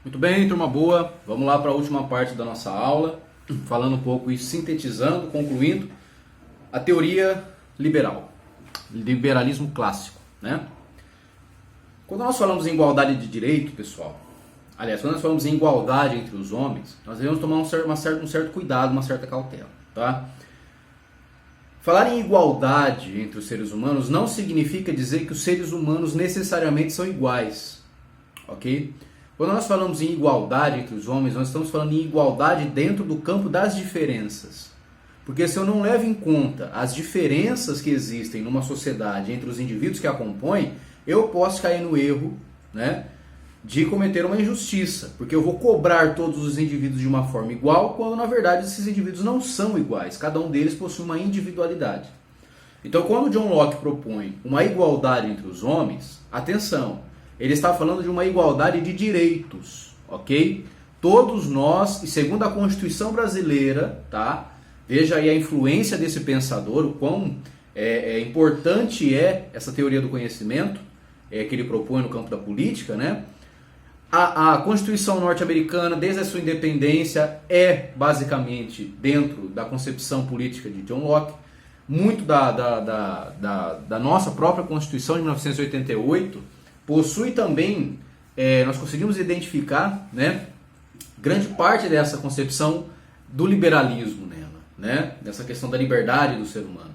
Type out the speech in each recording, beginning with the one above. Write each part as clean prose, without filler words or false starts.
Muito bem, turma boa. Vamos lá para a última parte da nossa aula, falando um pouco e sintetizando, concluindo a teoria liberal, liberalismo clássico, né? Quando nós falamos em igualdade de direito, pessoal, quando nós falamos em igualdade entre os homens, nós devemos tomar um certo cuidado, uma certa cautela, tá? Falar em igualdade entre os seres humanos não significa dizer que os seres humanos necessariamente são iguais, ok? Quando nós falamos em igualdade entre os homens, nós estamos falando em igualdade dentro do campo das diferenças. Porque se eu não levo em conta as diferenças que existem numa sociedade entre os indivíduos que a compõem, eu posso cair no erro, né, de cometer uma injustiça. Porque eu vou cobrar todos os indivíduos de uma forma igual, quando na verdade esses indivíduos não são iguais. Cada um deles possui uma individualidade. Então quando John Locke propõe uma igualdade entre os homens, atenção, ele está falando de uma igualdade de direitos, ok? Todos nós, e segundo a Constituição brasileira, tá? Veja aí a influência desse pensador, o quão importante é essa teoria do conhecimento que ele propõe no campo da política, né? A Constituição norte-americana, desde a sua independência, é basicamente dentro da concepção política de John Locke. Muito da nossa própria Constituição de 1988 possui também, nós conseguimos identificar, né, grande parte dessa concepção do liberalismo nela, né, dessa questão da liberdade do ser humano.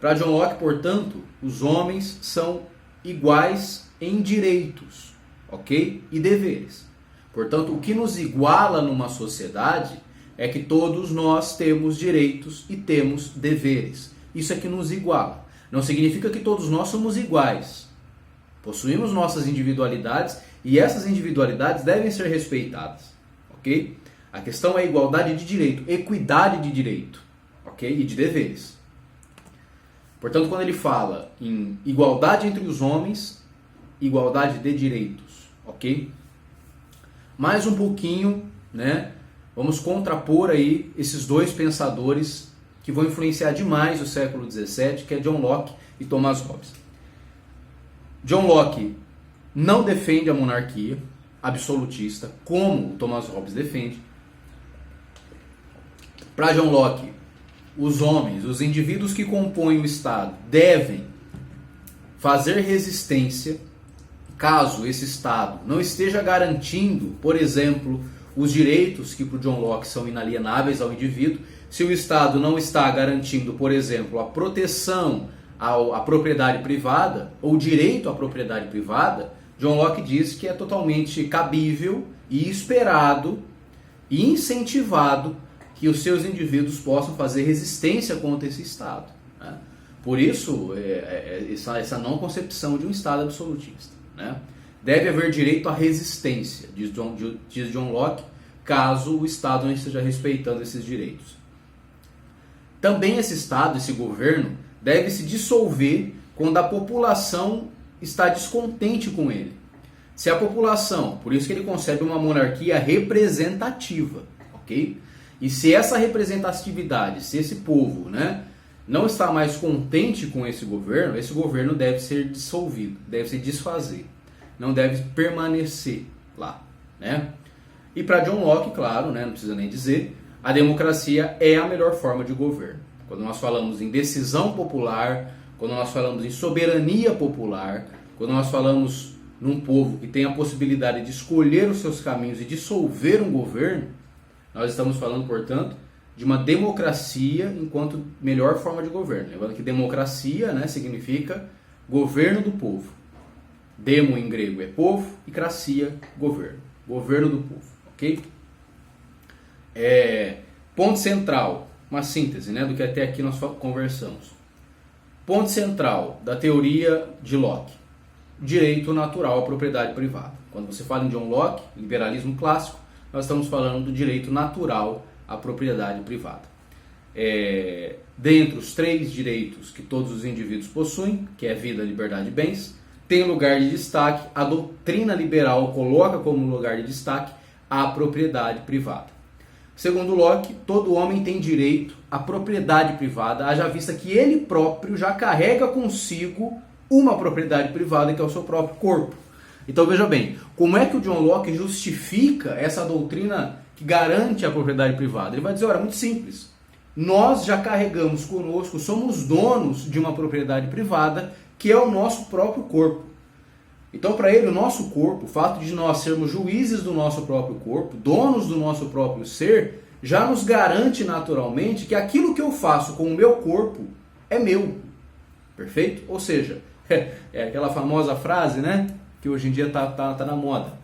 Para John Locke, portanto, os homens são iguais em direitos, ok? E deveres. Portanto, o que nos iguala numa sociedade é que todos nós temos direitos e temos deveres. Isso é que nos iguala. Não significa que todos nós somos iguais. Possuímos nossas individualidades e essas individualidades devem ser respeitadas, ok? A questão é igualdade de direito, equidade de direito, ok? E de deveres. Portanto, quando ele fala em igualdade entre os homens, igualdade de direitos, ok? Mais um pouquinho, né? Vamos contrapor aí esses dois pensadores que vão influenciar demais o século XVII, que é John Locke e Thomas Hobbes. John Locke não defende a monarquia absolutista, como Thomas Hobbes defende. Para John Locke, os homens, os indivíduos que compõem o Estado, devem fazer resistência caso esse Estado não esteja garantindo, por exemplo, os direitos que para o John Locke são inalienáveis ao indivíduo. Se o Estado não está garantindo, por exemplo, a proteção à propriedade privada, ou direito à propriedade privada, John Locke diz que é totalmente cabível e esperado e incentivado que os seus indivíduos possam fazer resistência contra esse Estado, né? Por isso, essa não concepção de um Estado absolutista, né? Deve haver direito à resistência, diz John Locke, caso o Estado não esteja respeitando esses direitos. Também esse Estado, esse governo, deve se dissolver quando a população está descontente com ele. Se a população, por isso que ele concebe uma monarquia representativa, ok? E se essa representatividade, se esse povo, né, não está mais contente com esse governo deve ser dissolvido, deve se desfazer, não deve permanecer lá, né? E para John Locke, claro, né, não precisa nem dizer, a democracia é a melhor forma de governo. Quando nós falamos em decisão popular, quando nós falamos em soberania popular, quando nós falamos num povo que tem a possibilidade de escolher os seus caminhos e dissolver um governo, nós estamos falando, portanto, de uma democracia enquanto melhor forma de governo. Lembrando que democracia, né, significa governo do povo. Demo em grego é povo e cracia, governo. Governo do povo, ok? Ponto central. Uma síntese, né, do que até aqui nós conversamos. Ponto central da teoria de Locke: direito natural à propriedade privada. Quando você fala em John Locke, liberalismo clássico, nós estamos falando do direito natural à propriedade privada. Dentre os três direitos que todos os indivíduos possuem, que é vida, liberdade e bens, tem lugar de destaque, a doutrina liberal coloca como lugar de destaque a propriedade privada. Segundo Locke, todo homem tem direito à propriedade privada, haja vista que ele próprio já carrega consigo uma propriedade privada, que é o seu próprio corpo. Então veja bem, como é que o John Locke justifica essa doutrina que garante a propriedade privada? Ele vai dizer, olha, muito simples. Nós já carregamos conosco, somos donos de uma propriedade privada que é o nosso próprio corpo. Então, para ele, o nosso corpo, o fato de nós sermos juízes do nosso próprio corpo, donos do nosso próprio ser, já nos garante naturalmente que aquilo que eu faço com o meu corpo é meu. Perfeito? Ou seja, é aquela famosa frase, né? Que hoje em dia tá na moda.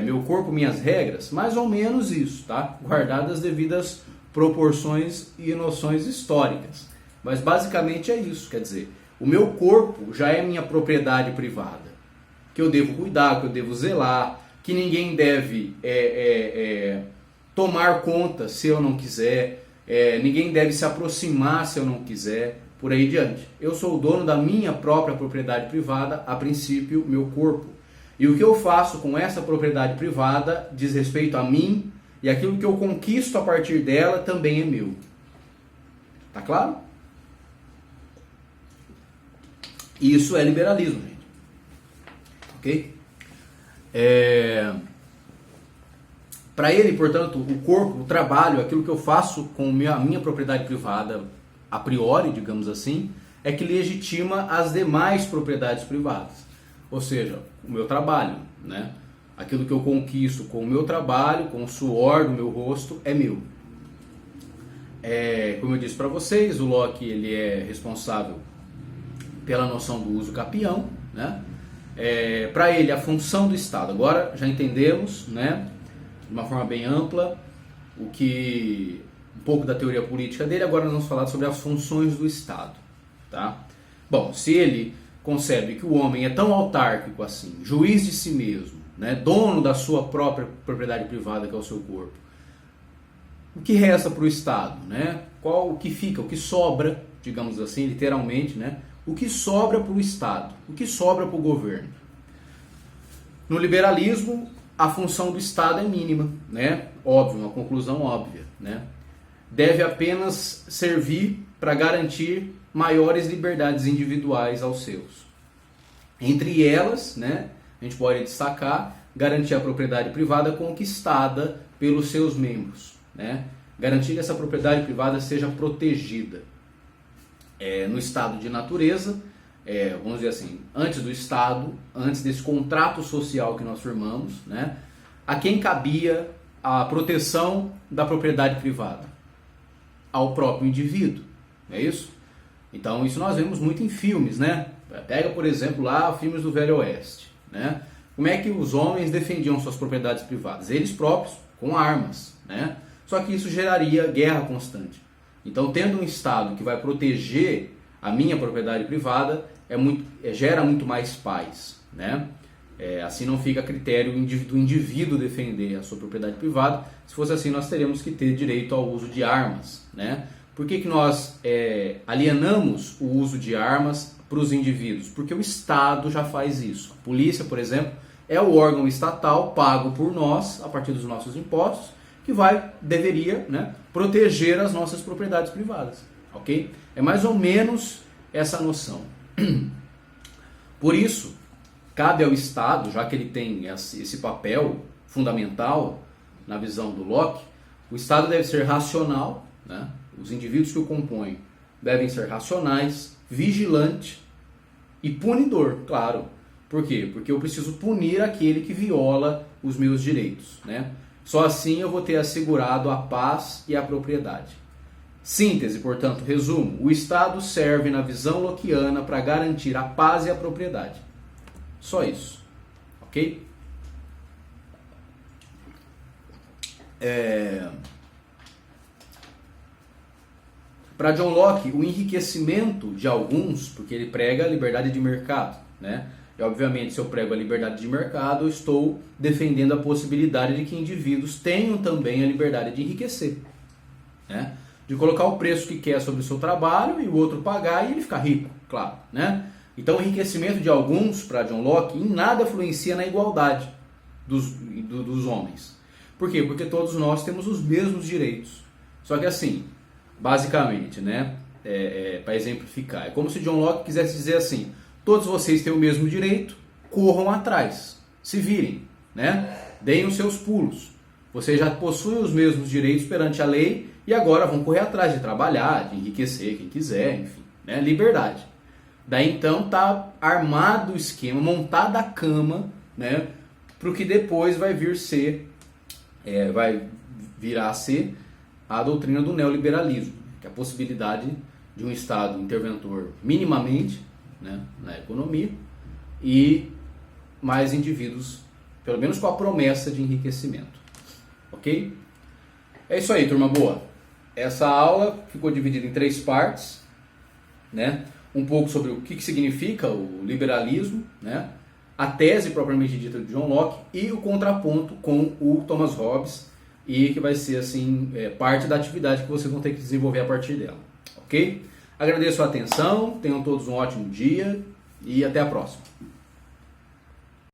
Meu corpo, minhas regras. Mais ou menos isso, tá? Guardadas as devidas proporções e noções históricas. Mas basicamente é isso, quer dizer, o meu corpo já é minha propriedade privada, que eu devo cuidar, que eu devo zelar, que ninguém deve tomar conta se eu não quiser, ninguém deve se aproximar se eu não quiser, por aí diante. Eu sou o dono da minha própria propriedade privada, a princípio, meu corpo. E o que eu faço com essa propriedade privada diz respeito a mim, e aquilo que eu conquisto a partir dela também é meu. Tá claro? Isso é liberalismo, gente. Ok? Para ele, portanto, o corpo, o trabalho, aquilo que eu faço com a minha propriedade privada, a priori, digamos assim, é que legitima as demais propriedades privadas. Ou seja, o meu trabalho, né? Aquilo que eu conquisto com o meu trabalho, com o suor do meu rosto, é meu. Como eu disse para vocês, o Locke ele é responsável pela noção do uso capião, né? Para ele, a função do Estado. Agora já entendemos, né, de uma forma bem ampla, um pouco da teoria política dele. Agora nós vamos falar sobre as funções do Estado. Tá? Bom, se ele concebe que o homem é tão autárquico assim, juiz de si mesmo, né, dono da sua própria propriedade privada, que é o seu corpo, o que resta para o Estado? Né? O que fica, o que sobra, digamos assim, literalmente, né? O que sobra para o Estado? O que sobra para o governo? No liberalismo, a função do Estado é mínima, né? Óbvio, uma conclusão óbvia, né? Deve apenas servir para garantir maiores liberdades individuais aos seus. Entre elas, né, a gente pode destacar garantir a propriedade privada conquistada pelos seus membros, né? Garantir que essa propriedade privada seja protegida. No estado de natureza, vamos dizer assim, antes do Estado, antes desse contrato social que nós firmamos, né, a quem cabia a proteção da propriedade privada? Ao próprio indivíduo, não é isso? Então isso nós vemos muito em filmes, né? Pega, por exemplo, lá filmes do Velho Oeste, né? Como é que os homens defendiam suas propriedades privadas? Eles próprios, com armas, né? Só que isso geraria guerra constante. Então, tendo um Estado que vai proteger a minha propriedade privada, gera muito mais paz, né? Assim não fica a critério do indivíduo defender a sua propriedade privada. Se fosse assim, nós teríamos que ter direito ao uso de armas, né? Por que nós alienamos o uso de armas para os indivíduos? Porque o Estado já faz isso. A polícia, por exemplo, é o órgão estatal pago por nós, a partir dos nossos impostos, que deveria, né, proteger as nossas propriedades privadas, ok? É mais ou menos essa noção. Por isso, cabe ao Estado, já que ele tem esse papel fundamental na visão do Locke, o Estado deve ser racional, né? Os indivíduos que o compõem devem ser racionais, vigilante e punidor, claro. Por quê? Porque eu preciso punir aquele que viola os meus direitos, né? Só assim eu vou ter assegurado a paz e a propriedade. Síntese, portanto, resumo. O Estado serve na visão lockeana para garantir a paz e a propriedade. Só isso. Ok? Para John Locke, o enriquecimento de alguns, porque ele prega a liberdade de mercado, né? E, obviamente, se eu prego a liberdade de mercado, eu estou defendendo a possibilidade de que indivíduos tenham também a liberdade de enriquecer, né? De colocar o preço que quer sobre o seu trabalho e o outro pagar e ele ficar rico, claro, né? Então, o enriquecimento de alguns, para John Locke, em nada influencia na igualdade dos homens. Por quê? Porque todos nós temos os mesmos direitos. Só que assim, basicamente, né? Para exemplificar, é como se John Locke quisesse dizer assim: todos vocês têm o mesmo direito, corram atrás. se virem, né? Deem os seus pulos. Vocês já possuem os mesmos direitos perante a lei e agora vão correr atrás de trabalhar, de enriquecer quem quiser, enfim, né? Liberdade. Daí então tá armado o esquema, montada a cama, né? Para o que depois vai virar a ser a doutrina do neoliberalismo, que é a possibilidade de um Estado interventor minimamente, né, na economia e mais indivíduos, pelo menos com a promessa de enriquecimento. Ok? É isso aí, turma boa. Essa aula ficou dividida em 3 partes, né? Um pouco sobre o que significa o liberalismo, né? A tese propriamente dita de John Locke e o contraponto com o Thomas Hobbes, e que vai ser assim parte da atividade que vocês vão ter que desenvolver a partir dela. Ok? Agradeço a atenção, tenham todos um ótimo dia e até a próxima.